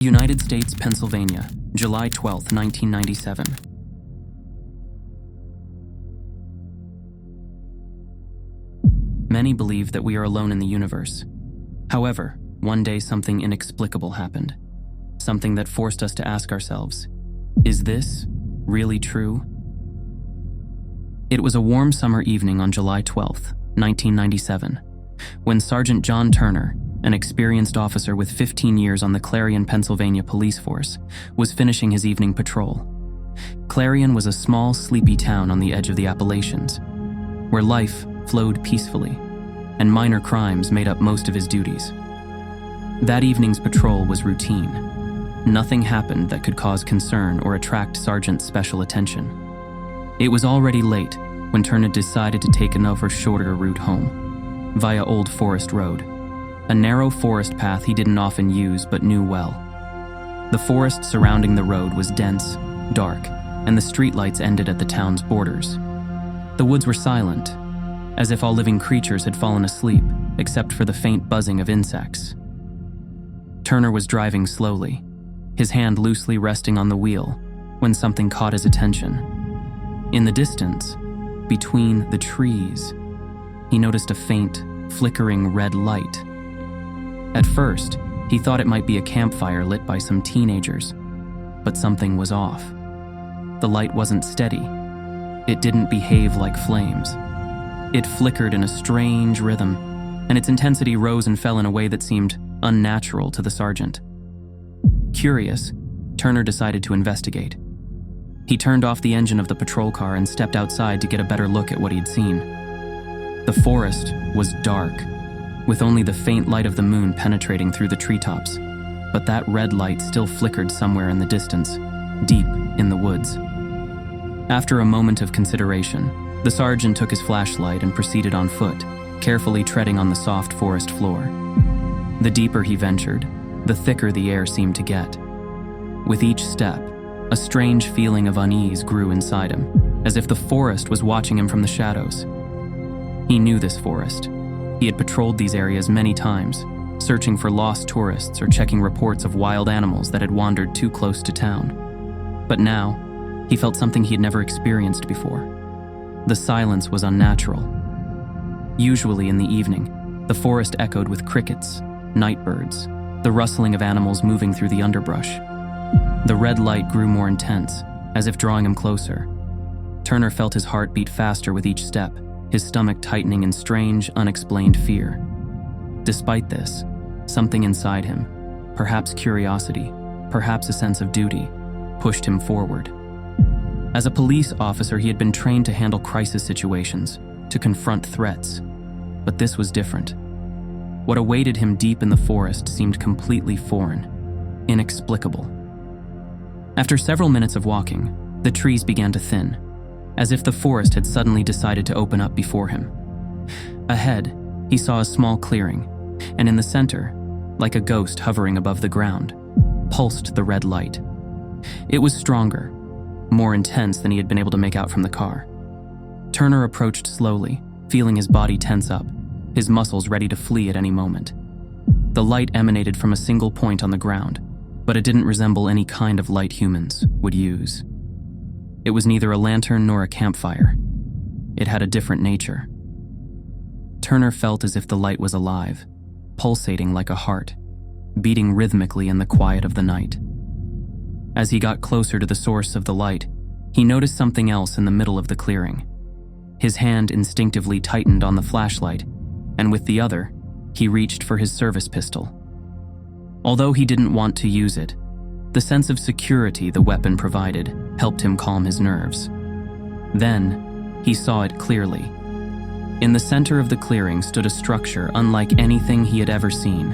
United States, Pennsylvania, July 12, 1997. Many believe that we are alone in the universe. However, one day something inexplicable happened. Something that forced us to ask ourselves, is this really true? It was a warm summer evening on July 12, 1997, when Sergeant John Turner, an experienced officer with 15 years on the Clarion, Pennsylvania police force, was finishing his evening patrol. Clarion was a small, sleepy town on the edge of the Appalachians, where life flowed peacefully, and minor crimes made up most of his duties. That evening's patrol was routine. Nothing happened that could cause concern or attract Sergeant's special attention. It was already late when Turner decided to take another shorter route home, via Old Forest Road, a narrow forest path he didn't often use but knew well. The forest surrounding the road was dense, dark, and the streetlights ended at the town's borders. The woods were silent, as if all living creatures had fallen asleep, except for the faint buzzing of insects. Turner was driving slowly, his hand loosely resting on the wheel, when something caught his attention. In the distance, between the trees, he noticed a faint, flickering red light. At first, he thought it might be a campfire lit by some teenagers, but something was off. The light wasn't steady. It didn't behave like flames. It flickered in a strange rhythm, and its intensity rose and fell in a way that seemed unnatural to the sergeant. Curious, Turner decided to investigate. He turned off the engine of the patrol car and stepped outside to get a better look at what he'd seen. The forest was dark, with only the faint light of the moon penetrating through the treetops, but that red light still flickered somewhere in the distance, deep in the woods. After a moment of consideration, the sergeant took his flashlight and proceeded on foot, carefully treading on the soft forest floor. The deeper he ventured, the thicker the air seemed to get. With each step, a strange feeling of unease grew inside him, as if the forest was watching him from the shadows. He knew this forest. He had patrolled these areas many times, searching for lost tourists or checking reports of wild animals that had wandered too close to town. But now, he felt something he had never experienced before. The silence was unnatural. Usually in the evening, the forest echoed with crickets, night birds, the rustling of animals moving through the underbrush. The red light grew more intense, as if drawing him closer. Turner felt his heart beat faster with each step, his stomach tightening in strange, unexplained fear. Despite this, something inside him, perhaps curiosity, perhaps a sense of duty, pushed him forward. As a police officer, he had been trained to handle crisis situations, to confront threats. But this was different. What awaited him deep in the forest seemed completely foreign, inexplicable. After several minutes of walking, the trees began to thin, as if the forest had suddenly decided to open up before him. Ahead, he saw a small clearing, and in the center, like a ghost hovering above the ground, pulsed the red light. It was stronger, more intense than he had been able to make out from the car. Turner approached slowly, feeling his body tense up, his muscles ready to flee at any moment. The light emanated from a single point on the ground, but it didn't resemble any kind of light humans would use. It was neither a lantern nor a campfire. It had a different nature. Turner felt as if the light was alive, pulsating like a heart, beating rhythmically in the quiet of the night. As he got closer to the source of the light, he noticed something else in the middle of the clearing. His hand instinctively tightened on the flashlight, and with the other, he reached for his service pistol. Although he didn't want to use it, the sense of security the weapon provided helped him calm his nerves. Then, he saw it clearly. In the center of the clearing stood a structure unlike anything he had ever seen.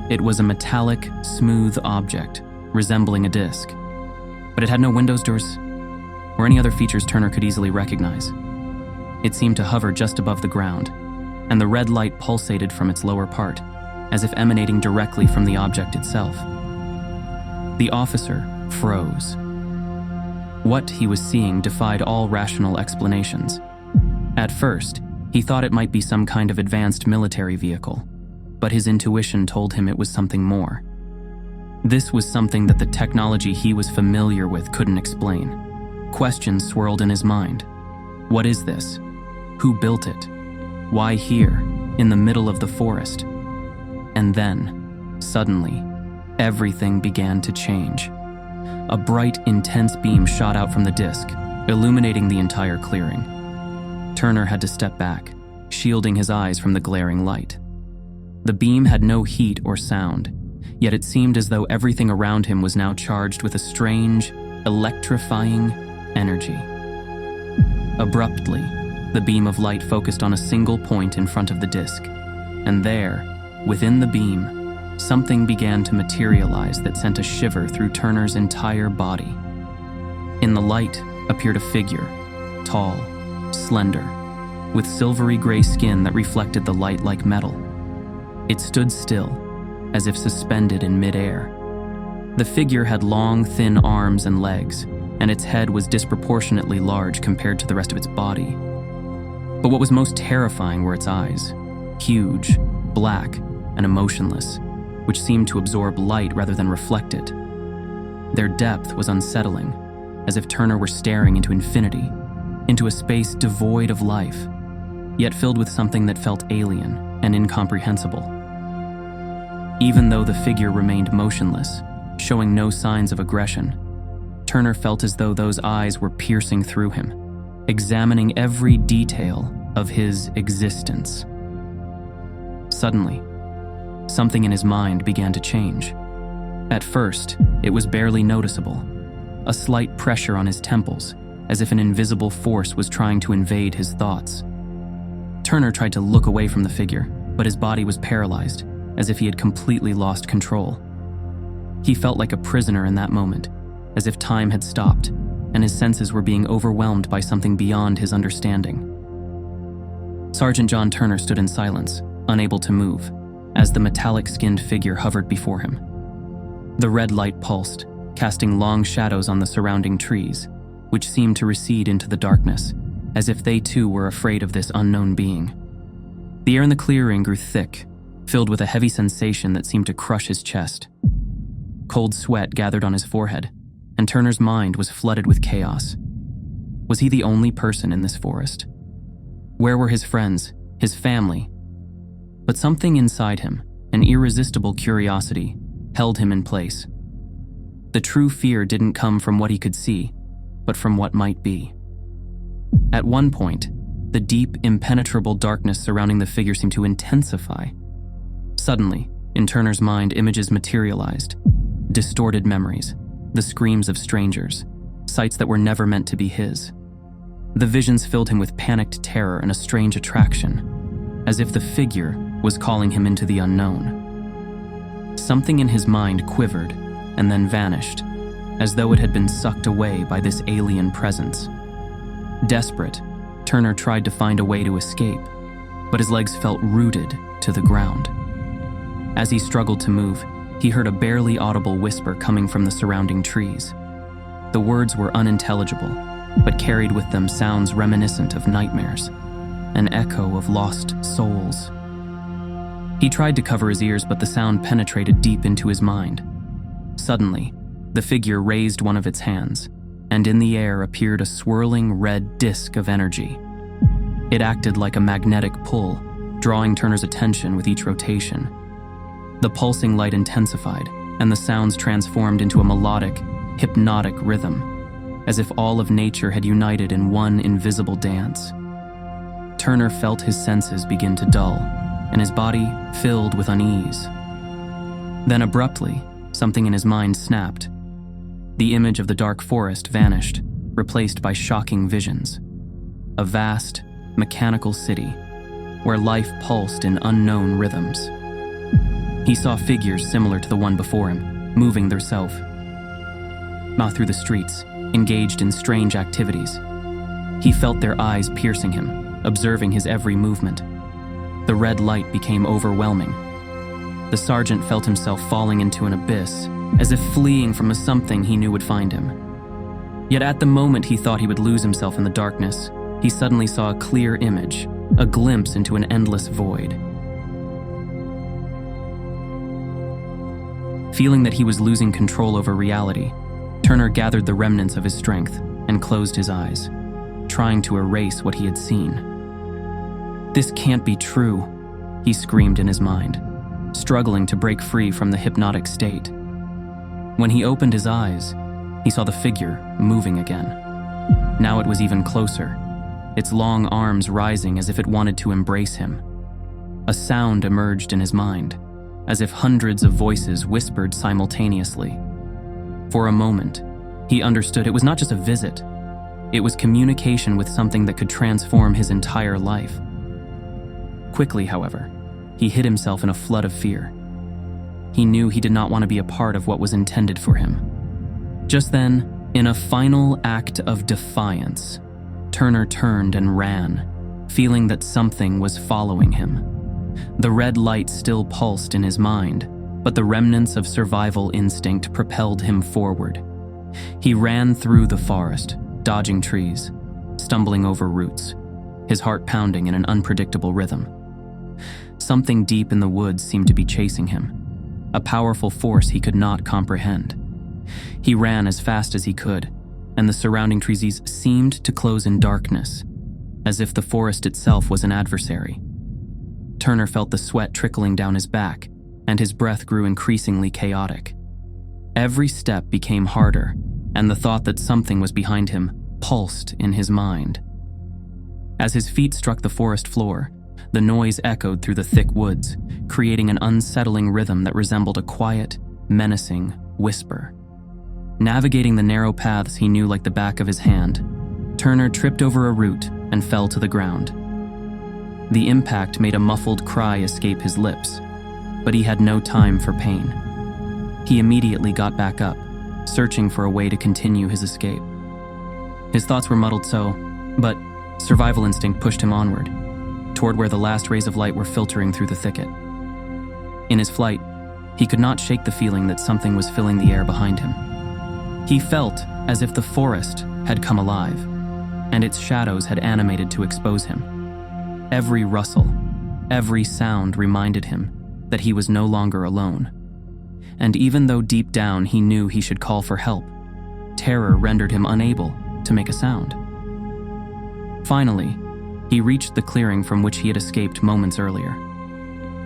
It was a metallic, smooth object, resembling a disc. But it had no windows, doors, or any other features Turner could easily recognize. It seemed to hover just above the ground, and the red light pulsated from its lower part, as if emanating directly from the object itself. The officer froze. What he was seeing defied all rational explanations. At first, he thought it might be some kind of advanced military vehicle, but his intuition told him it was something more. This was something that the technology he was familiar with couldn't explain. Questions swirled in his mind. What is this? Who built it? Why here, in the middle of the forest? And then, suddenly, everything began to change. A bright, intense beam shot out from the disc, illuminating the entire clearing. Turner had to step back, shielding his eyes from the glaring light. The beam had no heat or sound, yet it seemed as though everything around him was now charged with a strange, electrifying energy. Abruptly, the beam of light focused on a single point in front of the disc, and there, within the beam, something began to materialize that sent a shiver through Turner's entire body. In the light appeared a figure, tall, slender, with silvery gray skin that reflected the light like metal. It stood still, as if suspended in midair. The figure had long, thin arms and legs, and its head was disproportionately large compared to the rest of its body. But what was most terrifying were its eyes, huge, black, and emotionless, which seemed to absorb light rather than reflect it. Their depth was unsettling, as if Turner were staring into infinity, into a space devoid of life, yet filled with something that felt alien and incomprehensible. Even though the figure remained motionless, showing no signs of aggression, Turner felt as though those eyes were piercing through him, examining every detail of his existence. Suddenly, something in his mind began to change. At first, it was barely noticeable, a slight pressure on his temples, as if an invisible force was trying to invade his thoughts. Turner tried to look away from the figure, but his body was paralyzed, as if he had completely lost control. He felt like a prisoner in that moment, as if time had stopped, and his senses were being overwhelmed by something beyond his understanding. Sergeant John Turner stood in silence, unable to move, as the metallic-skinned figure hovered before him. The red light pulsed, casting long shadows on the surrounding trees, which seemed to recede into the darkness, as if they too were afraid of this unknown being. The air in the clearing grew thick, filled with a heavy sensation that seemed to crush his chest. Cold sweat gathered on his forehead, and Turner's mind was flooded with chaos. Was he the only person in this forest? Where were his friends, his family? But something inside him, an irresistible curiosity, held him in place. The true fear didn't come from what he could see, but from what might be. At one point, the deep, impenetrable darkness surrounding the figure seemed to intensify. Suddenly, in Turner's mind, images materialized, distorted memories, the screams of strangers, sights that were never meant to be his. The visions filled him with panicked terror and a strange attraction, as if the figure was calling him into the unknown. Something in his mind quivered and then vanished, as though it had been sucked away by this alien presence. Desperate, Turner tried to find a way to escape, but his legs felt rooted to the ground. As he struggled to move, he heard a barely audible whisper coming from the surrounding trees. The words were unintelligible, but carried with them sounds reminiscent of nightmares, an echo of lost souls. He tried to cover his ears, but the sound penetrated deep into his mind. Suddenly, the figure raised one of its hands, and in the air appeared a swirling red disk of energy. It acted like a magnetic pull, drawing Turner's attention with each rotation. The pulsing light intensified, and the sounds transformed into a melodic, hypnotic rhythm, as if all of nature had united in one invisible dance. Turner felt his senses begin to dull, and his body filled with unease. Then abruptly, something in his mind snapped. The image of the dark forest vanished, replaced by shocking visions. A vast, mechanical city, where life pulsed in unknown rhythms. He saw figures similar to the one before him, moving theirself through the streets, engaged in strange activities. He felt their eyes piercing him, observing his every movement. The red light became overwhelming. The sergeant felt himself falling into an abyss, as if fleeing from a something he knew would find him. Yet at the moment he thought he would lose himself in the darkness, he suddenly saw a clear image, a glimpse into an endless void. Feeling that he was losing control over reality, Turner gathered the remnants of his strength and closed his eyes, trying to erase what he had seen. "This can't be true," he screamed in his mind, struggling to break free from the hypnotic state. When he opened his eyes, he saw the figure moving again. Now it was even closer, its long arms rising as if it wanted to embrace him. A sound emerged in his mind, as if hundreds of voices whispered simultaneously. For a moment, he understood it was not just a visit. It was communication with something that could transform his entire life. Quickly, however, he hid himself in a flood of fear. He knew he did not want to be a part of what was intended for him. Just then, in a final act of defiance, Turner turned and ran, feeling that something was following him. The red light still pulsed in his mind, but the remnants of survival instinct propelled him forward. He ran through the forest, dodging trees, stumbling over roots, his heart pounding in an unpredictable rhythm. Something deep in the woods seemed to be chasing him, a powerful force he could not comprehend. He ran as fast as he could, and the surrounding trees seemed to close in darkness, as if the forest itself was an adversary. Turner felt the sweat trickling down his back, and his breath grew increasingly chaotic. Every step became harder, and the thought that something was behind him pulsed in his mind. As his feet struck the forest floor, the noise echoed through the thick woods, creating an unsettling rhythm that resembled a quiet, menacing whisper. Navigating the narrow paths he knew like the back of his hand, Turner tripped over a root and fell to the ground. The impact made a muffled cry escape his lips, but he had no time for pain. He immediately got back up, searching for a way to continue his escape. His thoughts were muddled but survival instinct pushed him onward, toward where the last rays of light were filtering through the thicket. In his flight, he could not shake the feeling that something was filling the air behind him. He felt as if the forest had come alive, and its shadows had animated to expose him. Every rustle, every sound reminded him that he was no longer alone. And even though deep down he knew he should call for help, terror rendered him unable to make a sound. Finally, he reached the clearing from which he had escaped moments earlier.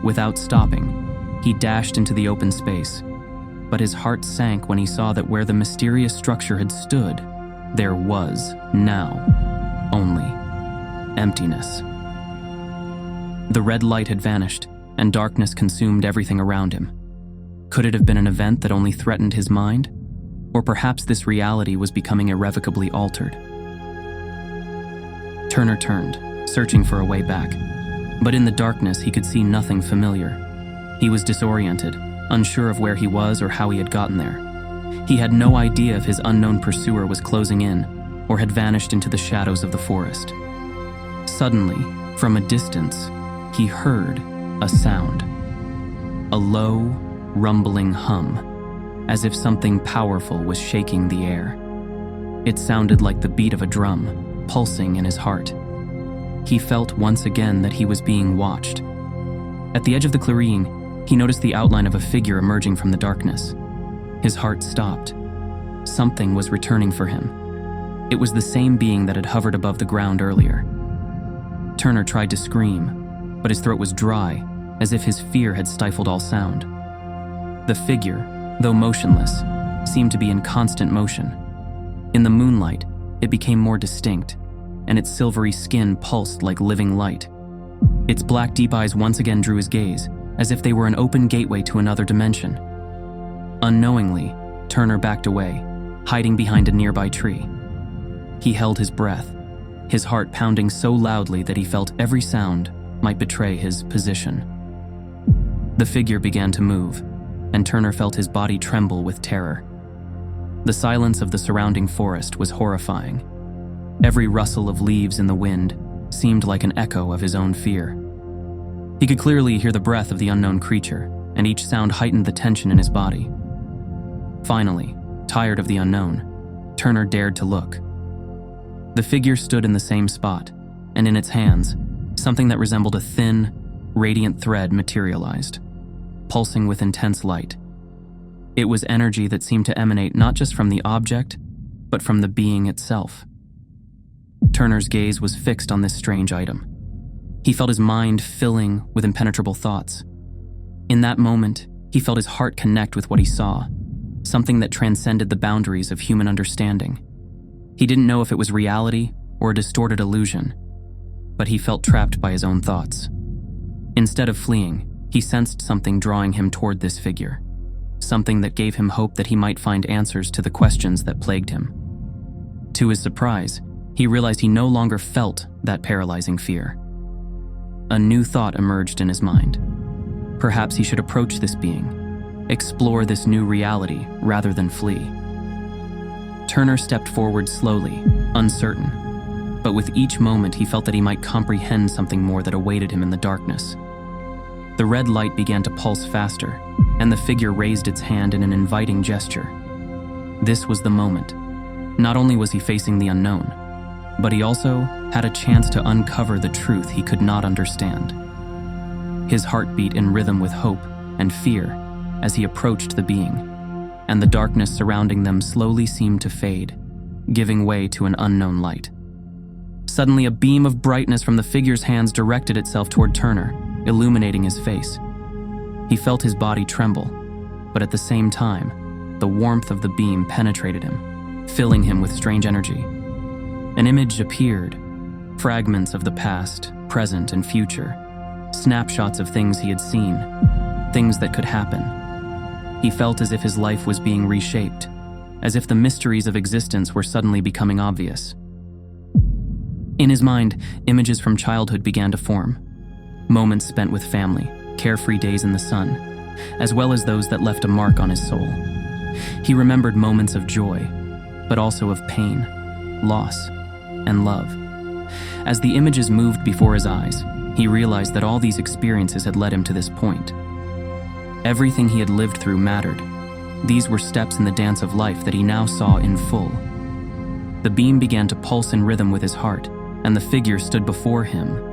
Without stopping, he dashed into the open space, but his heart sank when he saw that where the mysterious structure had stood, there was now only emptiness. The red light had vanished, and darkness consumed everything around him. Could it have been an event that only threatened his mind? Or perhaps this reality was becoming irrevocably altered? Turner turned, searching for a way back. But in the darkness, he could see nothing familiar. He was disoriented, unsure of where he was or how he had gotten there. He had no idea if his unknown pursuer was closing in or had vanished into the shadows of the forest. Suddenly, from a distance, he heard a sound. A low, rumbling hum, as if something powerful was shaking the air. It sounded like the beat of a drum, pulsing in his heart. He felt once again that he was being watched. At the edge of the clearing, he noticed the outline of a figure emerging from the darkness. His heart stopped. Something was returning for him. It was the same being that had hovered above the ground earlier. Turner tried to scream, but his throat was dry, as if his fear had stifled all sound. The figure, though motionless, seemed to be in constant motion. In the moonlight, it became more distinct, and its silvery skin pulsed like living light. Its black deep eyes once again drew his gaze, as if they were an open gateway to another dimension. Unknowingly, Turner backed away, hiding behind a nearby tree. He held his breath, his heart pounding so loudly that he felt every sound might betray his position. The figure began to move, and Turner felt his body tremble with terror. The silence of the surrounding forest was horrifying. Every rustle of leaves in the wind seemed like an echo of his own fear. He could clearly hear the breath of the unknown creature, and each sound heightened the tension in his body. Finally, tired of the unknown, Turner dared to look. The figure stood in the same spot, and in its hands, something that resembled a thin, radiant thread materialized, pulsing with intense light. It was energy that seemed to emanate not just from the object, but from the being itself. Turner's gaze was fixed on this strange item. He felt his mind filling with impenetrable thoughts. In that moment, he felt his heart connect with what he saw, something that transcended the boundaries of human understanding. He didn't know if it was reality or a distorted illusion, but he felt trapped by his own thoughts. Instead of fleeing, he sensed something drawing him toward this figure, something that gave him hope that he might find answers to the questions that plagued him. To his surprise, he realized he no longer felt that paralyzing fear. A new thought emerged in his mind. Perhaps he should approach this being, explore this new reality rather than flee. Turner stepped forward slowly, uncertain, but with each moment he felt that he might comprehend something more that awaited him in the darkness. The red light began to pulse faster, and the figure raised its hand in an inviting gesture. This was the moment. Not only was he facing the unknown, but he also had a chance to uncover the truth he could not understand. His heart beat in rhythm with hope and fear as he approached the being, and the darkness surrounding them slowly seemed to fade, giving way to an unknown light. Suddenly, a beam of brightness from the figure's hands directed itself toward Turner, illuminating his face. He felt his body tremble, but at the same time, the warmth of the beam penetrated him, filling him with strange energy. An image appeared, fragments of the past, present, and future, snapshots of things he had seen, things that could happen. He felt as if his life was being reshaped, as if the mysteries of existence were suddenly becoming obvious. In his mind, images from childhood began to form. Moments spent with family, carefree days in the sun, as well as those that left a mark on his soul. He remembered moments of joy, but also of pain, loss, and love. As the images moved before his eyes, he realized that all these experiences had led him to this point. Everything he had lived through mattered. These were steps in the dance of life that he now saw in full. The beam began to pulse in rhythm with his heart, and the figure stood before him,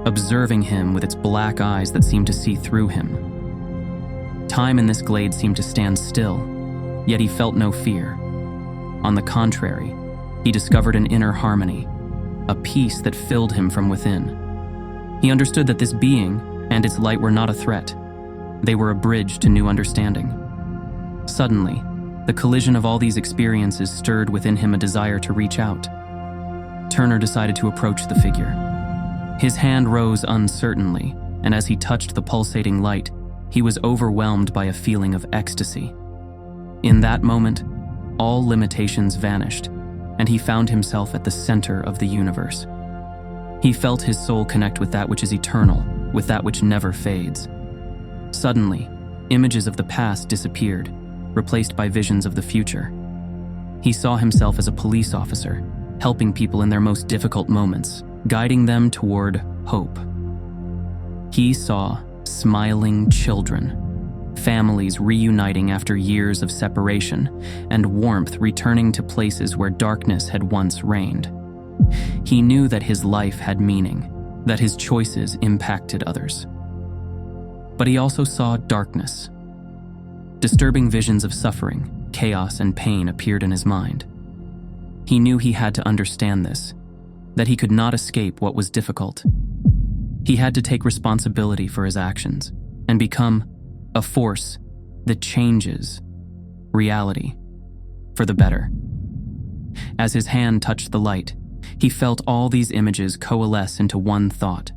observing him with its black eyes that seemed to see through him. Time in this glade seemed to stand still, yet he felt no fear. On the contrary, he discovered an inner harmony, a peace that filled him from within. He understood that this being and its light were not a threat. They were a bridge to new understanding. Suddenly, the collision of all these experiences stirred within him a desire to reach out. Turner decided to approach the figure. His hand rose uncertainly, and as he touched the pulsating light, he was overwhelmed by a feeling of ecstasy. In that moment, all limitations vanished, and he found himself at the center of the universe. He felt his soul connect with that which is eternal, with that which never fades. Suddenly, images of the past disappeared, replaced by visions of the future. He saw himself as a police officer, helping people in their most difficult moments, guiding them toward hope. He saw smiling children, families reuniting after years of separation, and warmth returning to places where darkness had once reigned. He knew that his life had meaning, that his choices impacted others. But he also saw darkness. Disturbing visions of suffering, chaos, and pain appeared in his mind. He knew he had to understand this, that he could not escape what was difficult. He had to take responsibility for his actions and become a force that changes reality for the better. As his hand touched the light, he felt all these images coalesce into one thought,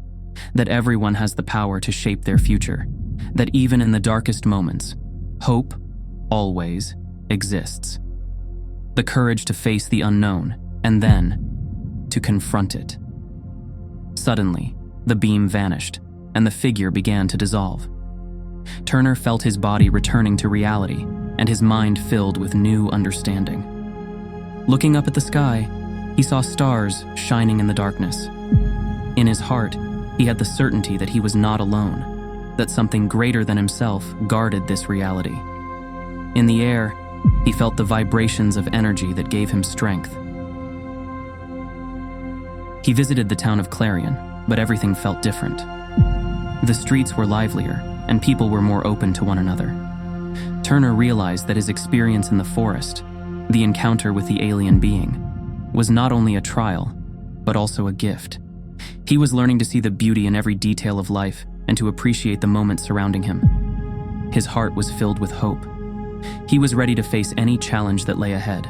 that everyone has the power to shape their future, that even in the darkest moments, hope always exists. The courage to face the unknown, and then to confront it. Suddenly, the beam vanished, and the figure began to dissolve. Turner felt his body returning to reality, and his mind filled with new understanding. Looking up at the sky, he saw stars shining in the darkness. In his heart, he had the certainty that he was not alone, that something greater than himself guarded this reality. In the air, he felt the vibrations of energy that gave him strength. He visited the town of Clarion, but everything felt different. The streets were livelier, and people were more open to one another. Turner realized that his experience in the forest, the encounter with the alien being, was not only a trial, but also a gift. He was learning to see the beauty in every detail of life and to appreciate the moments surrounding him. His heart was filled with hope. He was ready to face any challenge that lay ahead.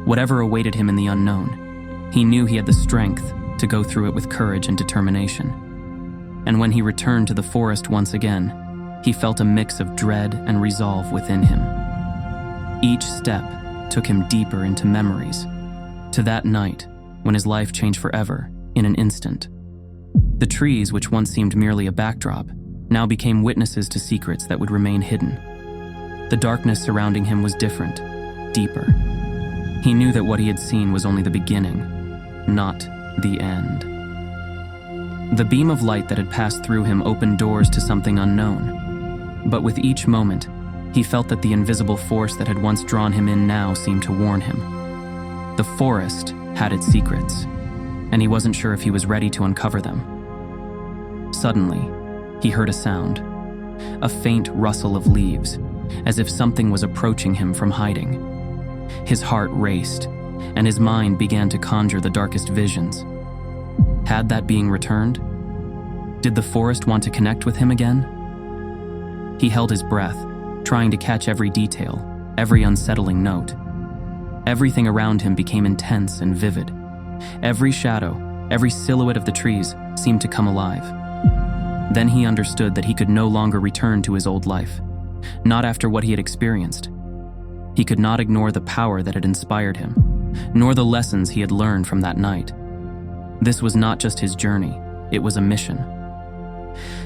Whatever awaited him in the unknown, he knew he had the strength to go through it with courage and determination. And when he returned to the forest once again, he felt a mix of dread and resolve within him. Each step took him deeper into memories, to that night when his life changed forever in an instant. The trees, which once seemed merely a backdrop, now became witnesses to secrets that would remain hidden. The darkness surrounding him was different, deeper. He knew that what he had seen was only the beginning, not the end. The beam of light that had passed through him opened doors to something unknown. But with each moment, he felt that the invisible force that had once drawn him in now seemed to warn him. The forest had its secrets, and he wasn't sure if he was ready to uncover them. Suddenly, he heard a sound, a faint rustle of leaves, as if something was approaching him from hiding. His heart raced, and his mind began to conjure the darkest visions. Had that being returned? Did the forest want to connect with him again? He held his breath, trying to catch every detail, every unsettling note. Everything around him became intense and vivid. Every shadow, every silhouette of the trees seemed to come alive. Then he understood that he could no longer return to his old life, not after what he had experienced. He could not ignore the power that had inspired him, nor the lessons he had learned from that night. This was not just his journey, it was a mission.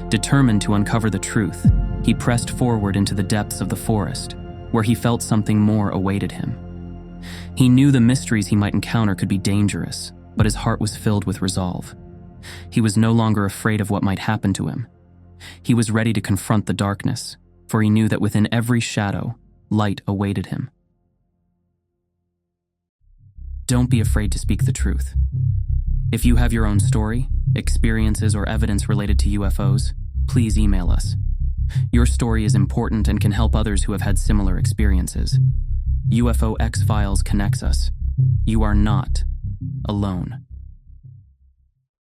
Determined to uncover the truth, he pressed forward into the depths of the forest, where he felt something more awaited him. He knew the mysteries he might encounter could be dangerous, but his heart was filled with resolve. He was no longer afraid of what might happen to him. He was ready to confront the darkness, for he knew that within every shadow, light awaited him. Don't be afraid to speak the truth. If you have your own story, experiences, or evidence related to UFOs, please email us. Your story is important and can help others who have had similar experiences. UFO X-Files connects us. You are not alone.